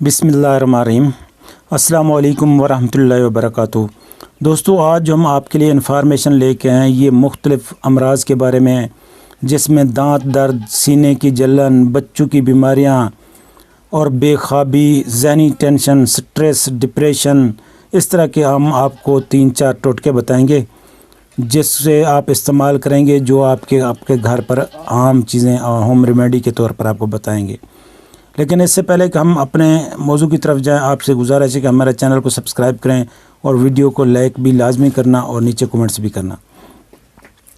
बिस्मिल्लाहिर्रहमानिर्रहीम। अस्सलामु अलैकुम वरहमतुल्लाहि वबरकातुहू। दोस्तों, आज हम आपके लिए इन्फॉर्मेशन लेके आए हैं ये मुख्तलिफ़ अमराज़ के बारे में, जिसमें दांत दर्द, सीने की जलन, बच्चों की बीमारियां और बेख्वाबी, ज़हनी टेंशन, स्ट्रेस, डिप्रेशन, इस तरह के हम आपको 3-4 टोटके बताएंगे जिससे आप इस्तेमाल करेंगे, जो आपके घर पर आम चीज़ें होम रेमेडी के तौर पर आपको बताएंगे। लेकिन इससे पहले कि हम अपने मौजू की तरफ जाएं, आपसे गुजारिश है कि हमारे चैनल को सब्सक्राइब करें और वीडियो को लाइक भी लाजमी करना और नीचे कमेंट्स भी करना।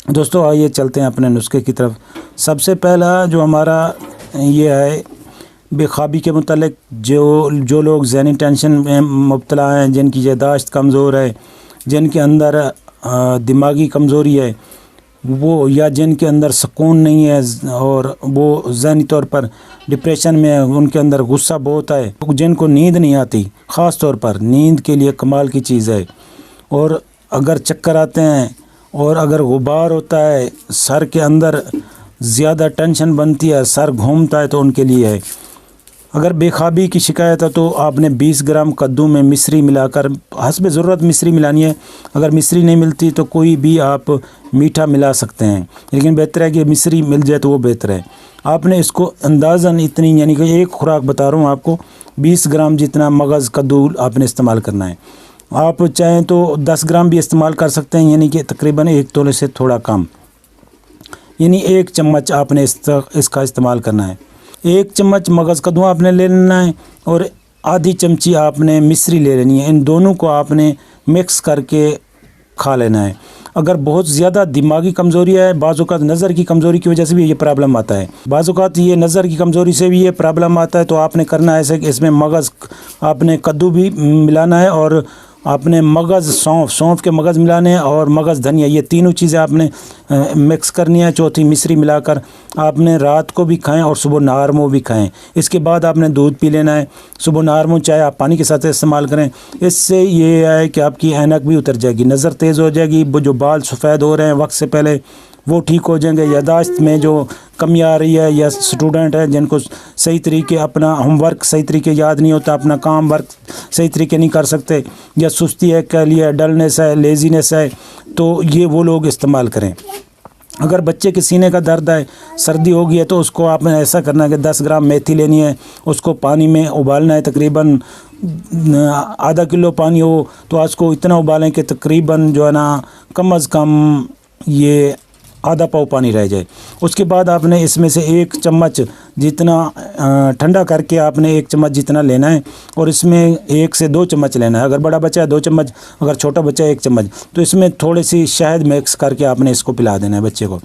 दोस्तों, आइए चलते हैं अपने नुस्खे की तरफ। सबसे पहला जो हमारा ये है बेख्वाबी के मुतालिक, जो लोग ज़हनी टेंशन में मुब्तला हैं, जिनकी याददाश्त कमज़ोर है, जिनके अंदर दिमागी कमज़ोरी है वो, या जिनके अंदर सुकून नहीं है और वो ज़हनी तौर पर डिप्रेशन में है, उनके अंदर गुस्सा बहुत है, जिनको नींद नहीं आती, ख़ास तौर पर नींद के लिए कमाल की चीज़ है, और अगर चक्कर आते हैं और अगर गुबार होता है, सर के अंदर ज़्यादा टेंशन बनती है, सर घूमता है, तो उनके लिए है। अगर बेख्वाबी की शिकायत है तो आपने 20 ग्राम कद्दू में मिश्री मिलाकर, हस्ब ज़रूरत मिश्री मिलानी है। अगर मिश्री नहीं मिलती तो कोई भी आप मीठा मिला सकते हैं, लेकिन बेहतर है कि मिश्री मिल जाए तो वो बेहतर है। आपने इसको अंदाज़न इतनी, यानी कि एक खुराक बता रहा हूँ आपको, 20 ग्राम जितना मगज़ कद्दू आपने इस्तेमाल करना है। आप चाहें तो 10 ग्राम भी इस्तेमाल कर सकते हैं, यानी कि तकरीबन 1 तोले से थोड़ा कम, यानी 1 चम्मच आपने इसका इस्तेमाल करना है। 1 चम्मच मगज़ कद्दू आपने ले लेना है और आधी चमची आपने मिश्री ले लेनी है। इन दोनों को आपने मिक्स करके खा लेना है। अगर बहुत ज़्यादा दिमागी कमज़ोरी है, बाज़-औक़ात नज़र की कमज़ोरी की वजह से भी ये प्रॉब्लम आता है, बाज़-औक़ात ये नज़र की कमज़ोरी से भी ये प्रॉब्लम आता है, तो आपने करना है ऐसे कि इसमें मगज़ आपने कद्दू भी मिलाना है और आपने मगज़ सौंफ के मगज़ मिलाने हैं और मगज़ धनिया, ये तीनों चीज़ें आपने मिक्स करनी है। चौथी मिश्री मिलाकर आपने रात को भी खाएं और सुबह नहार मुँह भी खाएं। इसके बाद आपने दूध पी लेना है। सुबह नहार मुँह चाहे आप पानी के साथ इस्तेमाल करें। इससे ये है कि आपकी ऐनक भी उतर जाएगी, नज़र तेज़ हो जाएगी, जो बाल सफ़ेद हो रहे हैं वक्त से पहले वो ठीक हो जाएंगे। यादाश्त में जो कमी आ रही है, या स्टूडेंट है जिनको सही तरीके अपना होमवर्क सही तरीके याद नहीं होता, अपना काम वर्क सही तरीके नहीं कर सकते, या सुस्ती है, कह लिया डलनेस है, लेज़ीनेस है, तो ये वो लोग इस्तेमाल करें। अगर बच्चे के सीने का दर्द है, सर्दी हो गई है, तो उसको आपने ऐसा करना है कि 10 ग्राम मेथी लेनी है, उसको पानी में उबालना है। तकरीबन आधा किलो पानी हो तो आज को इतना उबालें कि तकरीबन जो है ना कम अज़ कम ये आधा पाव पानी रह जाए। उसके बाद आपने इसमें से 1 चम्मच जितना ठंडा करके आपने 1 चम्मच जितना लेना है, और इसमें 1 से 2 चम्मच लेना है। अगर बड़ा बच्चा है 2 चम्मच, अगर छोटा बच्चा है 1 चम्मच, तो इसमें थोड़ी सी शहद मिक्स करके आपने इसको पिला देना है बच्चे को।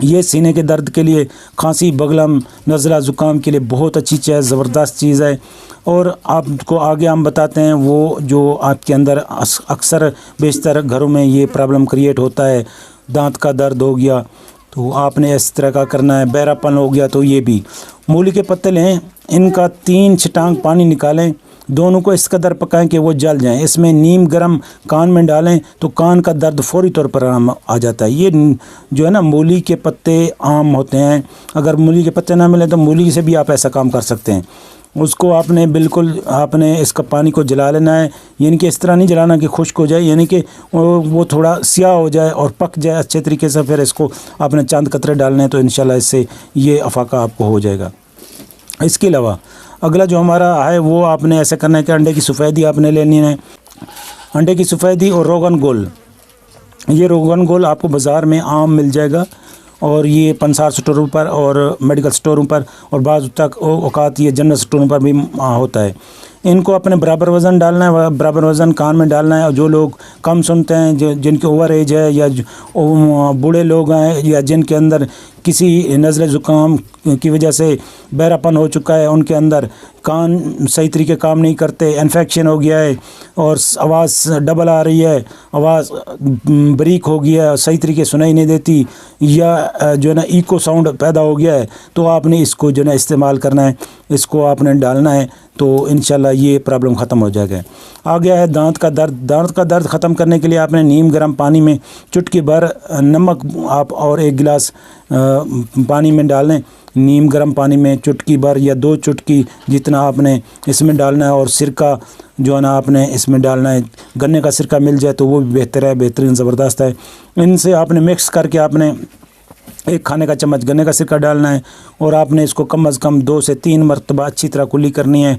ये सीने के दर्द के लिए, खांसी, बगलम, नज़ला, ज़ुकाम के लिए बहुत अच्छी चीज़, ज़बरदस्त चीज़ है। और आपको आगे हम बताते हैं वो जो आपके अंदर अक्सर बेशतर घरों में ये प्रॉब्लम क्रिएट होता है। दांत का दर्द हो गया तो आपने इस तरह का करना है, बहरापन हो गया तो ये भी। मूली के पत्ते लें, इनका 3 छटांग पानी निकालें, दोनों को इस कदर पकाएं कि वो जल जाएं। इसमें नीम गरम कान में डालें तो कान का दर्द फौरी तौर पर आराम आ जाता है। ये जो है ना, मूली के पत्ते आम होते हैं। अगर मूली के पत्ते ना मिले तो मूली से भी आप ऐसा काम कर सकते हैं। उसको आपने बिल्कुल आपने इसका पानी को जला लेना है, यानी कि इस तरह नहीं जलाना कि खुश्क हो जाए, यानी कि वो थोड़ा स्याह हो जाए और पक जाए अच्छे तरीके से। फिर इसको आपने चंद कतरे डालने हैं तो इंशाल्लाह इससे ये अफाका आपको हो जाएगा। इसके अलावा अगला जो हमारा है वो आपने ऐसा करना है कि अंडे की सफ़ेदी आपने लेनी है। अंडे की सफ़ेदी और रोगन गोल, ये रोगन गोल आपको बाज़ार में आम मिल जाएगा, और ये पंसार स्टोरों पर और मेडिकल स्टोरों पर और बाज़ तक औकात ये जनरल स्टोरों पर भी होता है। इनको अपने बराबर वज़न डालना है, बराबर वज़न कान में डालना है। और जो लोग कम सुनते हैं, जिनके ओवर एज है, या बूढ़े लोग हैं, या जिनके अंदर किसी नज़ले ज़ुकाम की वजह से बहरापन हो चुका है, उनके अंदर कान सही तरीके काम नहीं करते, इन्फेक्शन हो गया है और आवाज़ डबल आ रही है, आवाज़ बरीक हो गया है, सही तरीके सुनाई नहीं देती, या जो है ना इको साउंड पैदा हो गया है, तो आपने इसको जो है ना इस्तेमाल करना है। इसको आपने डालना है तो इंशाल्लाह ये प्रॉब्लम ख़त्म हो जाएगा। आ गया है दांत का दर्द। दांत का दर्द ख़त्म करने के लिए आपने नीम गर्म पानी में चुटकी भर नमक आप और 1 गिलास पानी में डाल लें। नीम गर्म पानी में चुटकी भर या 2 चुटकी जितना आपने इसमें डालना है, और सिरका जो है ना आपने इसमें डालना है। गन्ने का सिरका मिल जाए तो वो भी बेहतर है, बेहतरीन ज़बरदस्त है। इनसे आपने मिक्स करके आपने 1 खाने का चम्मच गन्ने का सिरका डालना है, और आपने इसको कम अज़ कम 2 से 3 मरतबा अच्छी तरह कुल्ली करनी है।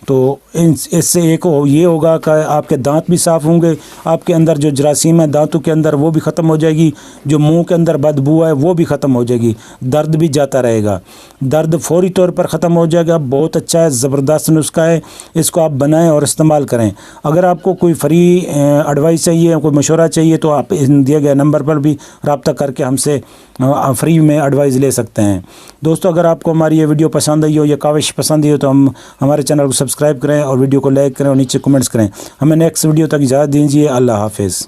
तो इससे एक ये होगा कि आपके दांत भी साफ़ होंगे, आपके अंदर जो जरासीम है दांतों के अंदर वो भी ख़त्म हो जाएगी, जो मुंह के अंदर बदबू है वो भी ख़त्म हो जाएगी, दर्द भी जाता रहेगा, दर्द फौरी तौर पर ख़त्म हो जाएगा। बहुत अच्छा है, ज़बरदस्त नुस्खा है, इसको आप बनाएं और इस्तेमाल करें। अगर आपको कोई फ्री एडवाइस चाहिए, कोई मशवरा चाहिए, तो आप दिए गए नंबर पर भी रब्ता करके हमसे फ्री में एडवाइस ले सकते हैं। दोस्तों, अगर आपको हमारी ये वीडियो पसंद आई हो या काविश पसंद आई हो तो हमारे चैनल को सब्सक्राइब करें और वीडियो को लाइक करें और नीचे कमेंट्स करें। हमें नेक्स्ट वीडियो तक इजाज़त दीजिए। अल्लाह हाफिज़।